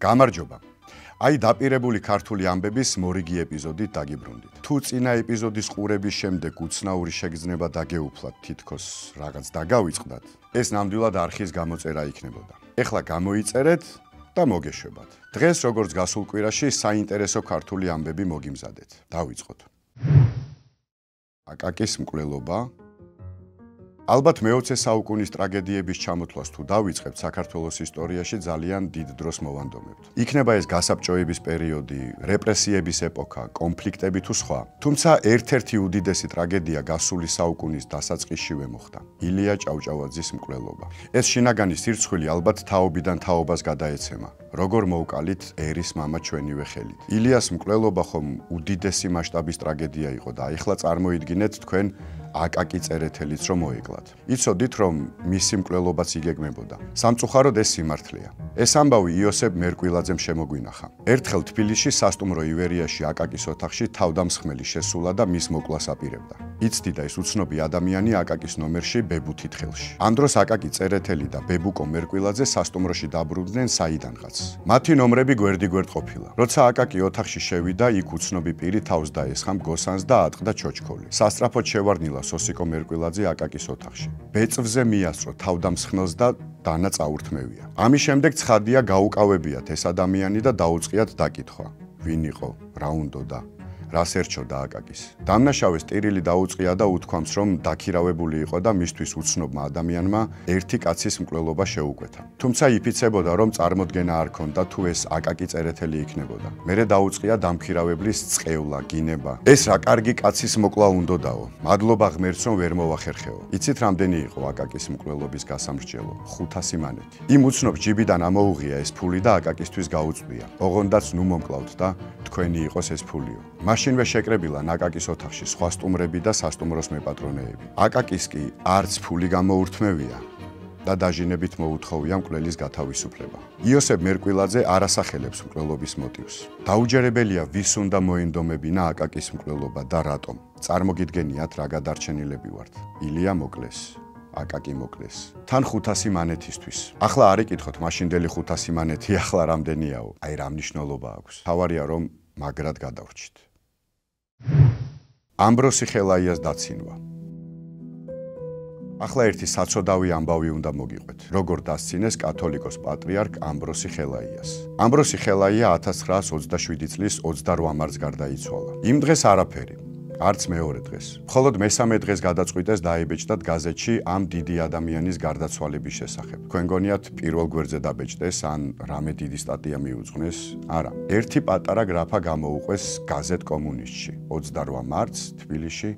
გამარჯობა. Აი დაპირებული ქართული ამბების მორიგი ეპიზოდით დაგიბრუნდით. თუ წინა ეპიზოდის ყურების შემდეგ უცნაური შეგრძნება დაგეუფლათ, თითქოს რაღაც დაგავიწყდათ, ეს ნამდვილად არხის გამოწერა იქნებოდა. ეხლა გამოიწერეთ და მოგეშვებათ. დღეს როგორც გასულ კვირაში საინტერესო ქართული ამბები მოგიმზადეთ. დავიწყოთ. აკაკის მკვლელობა. ალბათ მე-20 საუკუნის ტრაგედიების ჩამოთვლას თუ დავიწყებთ, საქართველოს ისტორიაში ძალიან დიდ დროს მოვანდომებთ. იქნება ეს გასაბჭოების პერიოდი, რეპრესიების ეპოქა, კონფლიქტები თუ სხვა. თუმცა ერთ-ერთი უდიდესი ტრაგედია გასული საუკუნის დასაწყისშივე მოხდა. ილია ჭავჭავაძის მკვლელობა. ეს შინაგანი სირცხვილი ალბათ თაობიდან თაობას გადაეცემა. როგორ მოვკალით ერის მამა ჩვენივე ხელით. ილიას მკვლელობა ხომ უდიდესი მასშტაბის ტრაგედია იყო და ეხლა წარმოიდგინეთ თქვენ აკაკი წერეთელიც რომ მოეკლათ. იცოდით რომ მისი მკვლელობაც იგეგმებოდა. სამწუხაროდ ეს სიმართლეა. ეს ამბავი იოსებ მერკვილაძემ შემოგვინახა. ერთხელ თბილისში სასტუმრო ივერიაში აკაკის ოთახში თავდამსხმელი შესულა და მის მოკლას აპირებდა. იცდი და ეს უცნობი ადამიანი აკაკის ნომერში ბებუთით ხელში. ამ დროს აკაკი წერეთელი და ბებუკო მერკვილაძე სასტუმროში დაბრუნდნენ საიდანღაც. მათი ნომრები გვერდიგვერდ ყოფილა. როცა აკაკი ოთახში შევიდა, იქ უცნობი პირი თავს დაესხა მგოსანს და ატყდა ჩოჩქოლი. სასწრაფოდ შევარდნილა სოსიკო მერკვილაძე აკაკის ოთახში. ბეწვზე მიასწრო თავდამსხმელს და დანა წაურთმევია. ამის შემდეგ ცხადია გაუკავებიათ ეს ადამიანი და დაუწყიათ დაკითხვა. ვინ იყო, რა უნდოდა, რას ერჩოდა აკაკის. დამნაშავეს ტირილი დაუწყია და უთქვამს, რომ დაქირავებული იყო და მისთვის უცნობმა ადამიანმა ერთი კაცის მკვლელობა შეუკვეთა. თუმცა იფიცებოდა, რომ წარმოდგენა არ ქონდა თუ ეს აკაკი წერეთელი იქნებოდა. მერე დაუწყია დამქირავებლის წყევლა, გინება. ეს რა კარგი კაცის მოკლა უნდოდაო. მადლობა ღმერთს, რომ ვერ მოვახერხეო. იცით რამდენი იყო აკაკის მკვლელობის გასამრჩევლო? 500 მანეთი. იმ უცნობ ჯიბიდან ამოუღია ეს ფული და აკაკისთვის გაუწვია. ოღონდაც ნუ მომკლავთ და თქვენი იყოს ეს ფულიო. მაშინვე შეკრებილა აკაკის ოთახში სხვა სტუმრები და სასტუმროს მეპატრონეები. აკაკის კი არც ფული გამოურთმევია და დაჟინებით მოუთხოვია მკვლელის გათავისუფლება. იოსებ მერკვილაძე არ ასახელებს მკვლელობის მოტივს. დაუჯერებელია ვის უნდა მოინდომებინა აკაკის მკვლელობა და რატომ. წარმოგიდგენიათ რა გადარჩენილები ვართ. ილია მოკლეს. აკაკი მოკლეს. თან 500 მანეთისთვის. ახლა არ იკითხოთ მაშინდელი 500 მანეთი ახლა რამდენიაო. აი რა მნიშვნელობა აქვს. თავარია რომ მაგრად გადავრჩით. ამბროსი ხელაიას დაცინვა. ახლა ერთი საცოდავი ამბავი უნდა მოგიყვეთ. როგორ დასცინეს კათოლიკოს პატრიარქ ამბროსი ხელაიას. ამბროსი ხელაია 1927 წლის 28 მარტს გარდაიცვალა. იმ დღეს არაფერი. არც მეორე დღეს. მხოლოდ მესამე დღეს გადაწყვიტეს დაებეჭდათ გაზეთში ამ დიდი ადამიანის გარდაცვალების შესახებ. თქვენ გონიათ პირველ გვერდზე დაბეჭდეს ან რამე დიდი სტატია მიუძღვნეს? არა. ერთი პატარა გრაფა გამოუყვეს გაზეთ კომუნისტში. 28 მარტს თბილისში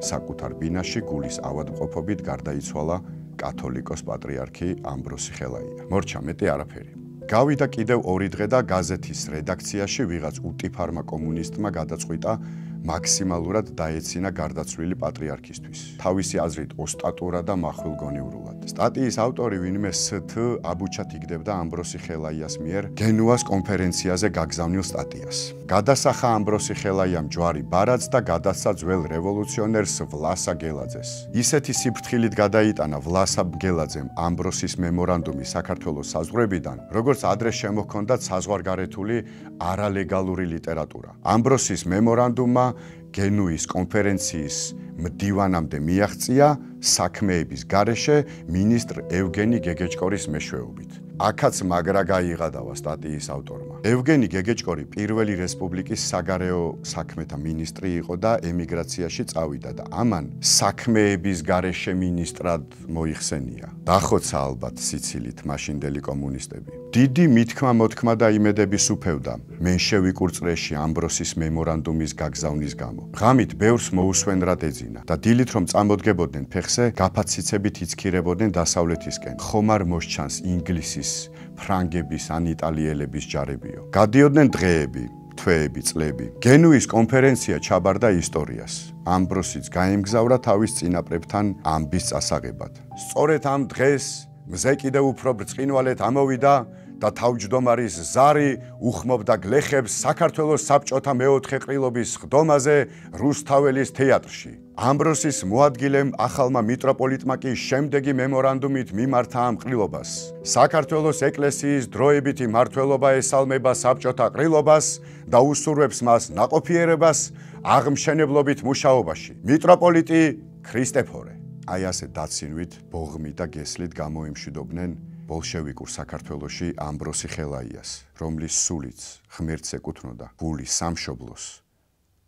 საკუთარ ბინაში გულის ავადმყოფობით გარდაიცვალა კათოლიკოს პატრიარქი ამბროსი ხელაია. მორჩა მეტი არაფერი. გავიდა კიდევ 2 დღე და გაზეთის რედაქციაში ვიღაც უტიფარმა კომუნისტმა გადაწყვიტა მაქსიმალურად დაეცინა გარდაცვლილი პატრიარქისთვის. თავისი აზრით ოსტატურად და მახვილგონივრულად. სტატიის ავტორი ვინმე სთ აბუჩათ იგდებდა ამბროსი ხელაიას მიერ გენუას კონფერენციაზე გაგზავნილ სტატიას. გადასახა ამბროსი ხელაიამ ჯვარი ბარათს და გადასცა ძველ რევოლუციონერს ვლასა გელაძეს. ისეთი სიფრთხილით გადაიტანა ვლასა გელაძემ ამბროსის მემორანდუმი საქართველოს საზღვრებიდან, როგორც ადრე შემოჰქონდათ საზღვარგარეთული არალეგალური ლიტერატურა. ამბროსის მემორანდუმმა გენუის კონფერენციის მდივანამდე მიაღწია საქმეების გარეშე მინისტრ ევგენი გეგეჭკორის მეშვეობით. აქაც მაგრა გაიღადავა სტატიის ავტორმა. ევგენი გეგეჭკორი პირველი რესპუბლიკის საგარეო საქმეთა მინისტრი იყო და ემიგრაციაში წავიდა და ამან საქმეების გარეშე მინისტრად მოიხსენია. დახოცა ალბათ სიცილით მაშინდელი კომუნისტები. დიდი მითქმა-მოთქმა და იმედების უფევდა მენშევიკურ წრეში ამბროსის მემორანდუმის გაგზავნის გამო. ღამით ბევრს მოუსვენრად ეძინა და დილით რომ წამოდგებოდნენ ფეხზე, გაფაციცებით იცქირებოდნენ დასავლეთისკენ. ხომ არ მოსჩანს ინგლისის, ფრანგების ან იტალიელების ჯარებიო. გადიოდნენ დღეები, თვეები, წლები. გენუის კონფერენცია ჩაბარდა ისტორიას. ამბროსიც გაემგზავრა თავის წინაპრებთან ამბის წასაღებად. სწორედ ამ დღეს მზე კიდევ უფრო ბრწყინვალედ ამოვიდა და თავმჯდომარის ზარი უხმობდა გლეხებს საქართველოს საბჭოთა მეოთხე ყრილობის ხდომაზე რუსთაველის თეატრში. ამბროსის მოადგილემ ახალმა მიტროპოლიტმა კი შემდეგი მემორანდუმით მიმართა ამ ყრილობას. საქართველოს ეკლესიის დროებითი მმართველობა ესალმება საბჭოთა ყრილობას და უსურვებს მას ნაყოფიერებას აღმშენებლობით მუშაობაში. მიტროპოლიტი ქრისტეფორე. აი ასე დაცინვით, ბოღმით და გესლით გამოემშვიდობდნენ ბოლშევიკურ საქართველოში ამბროსი ხელაიას, რომლის სულიც ღმერთს ეკუთვნოდა გული სამშობლოს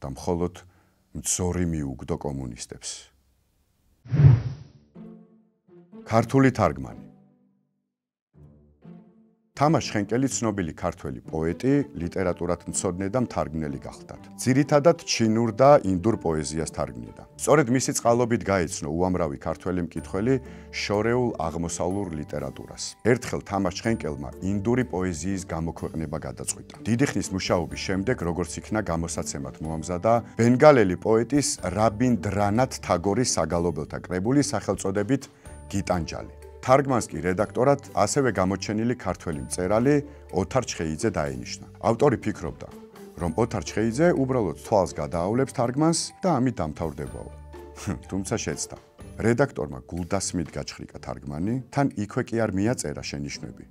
და მხოლოდ მძორი მიუგდო კომუნისტებს. ქართული თარგმანი. თამაშ ხენკელი ცნობილი ქართველი პოეტი, ლიტერატურად მცოდნე და მთარგმნელი გახლდათ. ძირითადად ჩინურ და ინდურ პოეზიას თარგმნიდა. სწორედ მისი წყალობით გაეცნო უამრავი ქართველი მკითხველი შორეულ აღმოსავლურ ლიტერატურას. ერთხელ თამაშ ხენკელმა ინდური პოეზიის გამოქვეყნება გადაწყვიტა. დიდი ხნის მუშაობის შემდეგ, როგორც იქნა გამოსაცემად მოამზადა ბენგალელი პოეტის რაბინდრანათ თაგორის საგალობელთა კრებული სახელწოდებით გიტანჯალი. თარგმანს კი რედაქტორად ასევე გამოჩენილი ქართველი მწერალი ოთარ ჩხეიძე დაენიშნა. ავტორი ფიქრობდა, რომ ოთარ ჩხეიძე უბრალოდ თვალს გადაავლებს თარგმანს და ამით დამთავრდებაო. თუმცა შეცდა. რედაქტორმა გულდასმით გაჩხრიკა თარგმანი, თან იქვე კი არ მიაწერა შენიშვნები,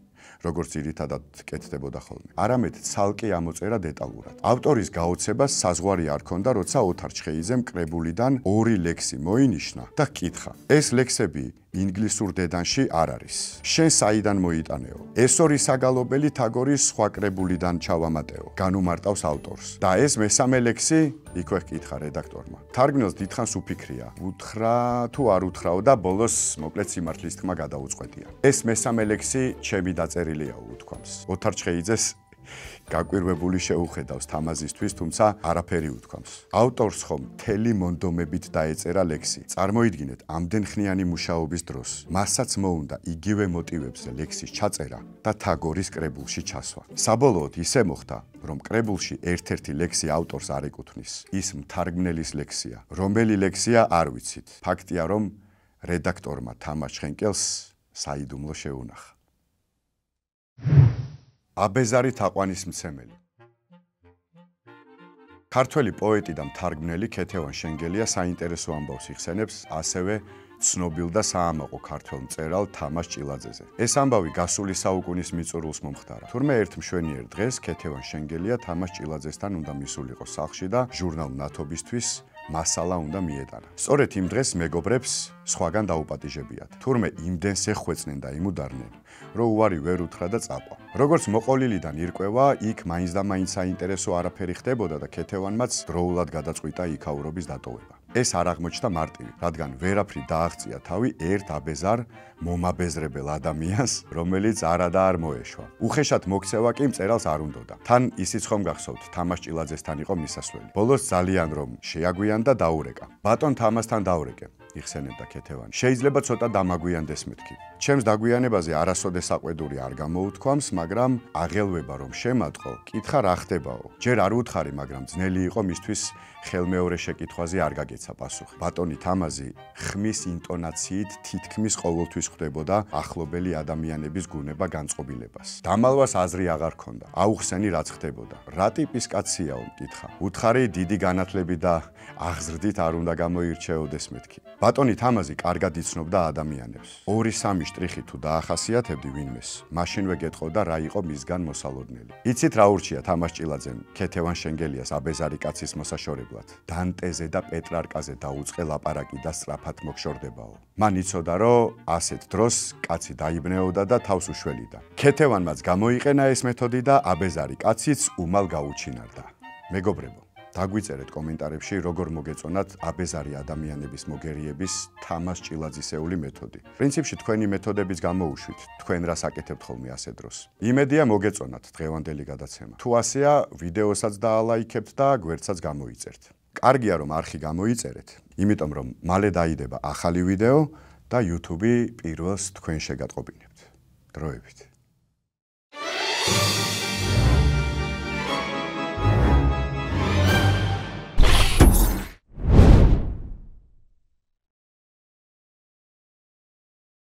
როგორც ძირითადად კეთდებოდა ხოლმე. არამედ ცალკე ამოწერა დეტალურად. ავტორის გაოცებას საზღვარი არ ჰქონდა, როცა ოთარ ჩხეიძემ კრებულიდან 2 ლექსი მოინიშნა და ჰკითხა: ეს ლექსები ინგლისურ დედანში არ არის. შენ საიდან მოიტანეო? ეს 2 საგალობელი თაგორის სხვა კრებულიდან ჩავამატეო. განუმარტავს ავტორს. და ეს მესამე ლექსი? იქვე ჰკითხა რედაქტორმა. თარგმნელს დიდხანს უფიქრია. უთხრა თუ არ უთხრაო და ბოლოს მოკლედ სიმართლის თქმა გადაუწყვეტია. ეს მესამე ლექსი ჩემი დაწერილიაო, უთქვამს. ოთარ ჩხეიძეს გაკვირვებული შეუხედავს თამაზისთვის, თუმცა არაფერი უთქვამს. ავტორს ხომ მთელი მონდომებით დაეწერა ლექსი. წარმოიდგინეთ ამდენხნიანი მუშაობის დროს. მასაც მოუნდა იგივე მოტივებზე ლექსის ჩაწერა და თაგორის კრებულში ჩასვა. საბოლოოდ ისე მოხდა, რომ კრებულში ერთ-ერთი ლექსი ავტორს არ ეკუთვნის. ის მთარგმნელის ლექსია. რომელი ლექსია არ ვიცით. ფაქტია, რომ რედაქტორმა თამაშ ხენკელს საიდუმლო შეუნახა. აბეზარი თაყვანისმცემელი. ქართველი პოეტი და მთარგმნელი ქეთევან შენგელია საინტერესო ამბავს იხსენებს ასევე ცნობილ და საამაყო ქართველ მწერალ თამაშ ჭილაძეზე. ეს ამბავი გასული საუკუნის მიწურულს მომხდარა. თურმე ერთ მშვენიერ დღეს ქეთევან შენგელია თამაშ ჭილაძესთან უნდა მისულიყო სახლში და ჟურნალ ნათობისთვის მასალა უნდა მიეტანა. სწორედ იმ დღეს მეგობრებს სხვაგან დაუპატიჟებიათ. თურმე იმდენს ეხვეწნენ და იმუდარნენ, რომ უარი ვერ უთხრა და წაყვა. როგორც მოყოლილიდან ირკვევა, იქ მაინც და მაინც საინტერესო არაფერი ხდებოდა და ქეთევანმაც დროულად გადაწყვიტა იქაურობის დატოვება. ეს არ აღმოჩნდა მარტივი, რადგან ვერაფრით დააღწია თავი ერთ აბეზარ მომაბეზრებელ ადამიანს, რომელიც არა და არ მოეშვა. უხეშად მოქცევა კი მწერალს არ უნდოდა. თან ისიც ხომ გახსოვთ, თამაშ ჭილაძესთან იყო მისასვლელი. ბოლოს ძალიან რომ შეაგვიანდა დაურეკა. ბატონ თამასთან დაურეკე, იხსენებდა ქეთევანი. შეიძლება ცოტა დამაგვიანდეს მეთქი. ჩემს დაგვიანებაზე არასოდეს საყვედური არ გამოუთქვამს, მაგრამ აღელვება რომ შემატყო, კითხა რა ხდებაო. ჯერ არ უთხარი, მაგრამ ძნელი იყო მისთვის ხელმეორე შეკითხვაზე არ გაგეცა პასუხი. ბატონი თამაზი ხმის ინტონაციით თითქმის ყოველთვის ხვდებოდა ახლობელი ადამიანების გუნება განწყობილებას. დამალვას აზრი აღარ ჰქონდა. აუხსენი რაც ხდებოდა. რა ტიპის კაციაო, მკითხა. უთხარი დიდი განათლები და აღზრდით არ უნდა გამოირჩეოდეს მეთქი. ბატონი თამაზი კარგად იცნობდა ადამიანებს. 2-3 შტრიხი თუ დაახასიათებდი ვინმეს, მაშინვე გეტყოდა რა იყო მისგან მოსალოდნელი. იცით რა ურჩია თამაშ ჭილაძემ ქეთევან შენგელიას აბეზარი კაცის მოსაშორებლად. დანტეზე და პეტრარკაზე დაუწყე ლაპარაკი და სწრაფად მოგშორდებაო. მან იცოდა, რომ ასეთ დროს კაცი დაიბნეოდა და თავს უშველიდა. ქეთევანმაც გამოიყენა ეს მეთოდი და აბეზარი კაციც უმალ გაუჩინარდა. მეგობრებო, დაგვიწერეთ კომენტარებში, როგორ მოგეწონათ აბეზარი ადამიანების მოგერიების თამაშ ჭილაძისეული მეთოდი. პრინციპში თქვენი მეთოდებიც გამოუშვით, თქვენ რას აკეთებთ ხოლმე ასეთ დროს. იმედია მოგეწონათ დღევანდელი გადაცემა. თუ ასეა, ვიდეოსაც დაალაიქებთ და გვერდსაც გამოიწერთ. კარგია რომ არხი გამოიწერეთ, იმიტომ რომ მალე დაიდება ახალი ვიდეო და YouTube პირველს თქვენ შეგატყობინებთ. დროებით.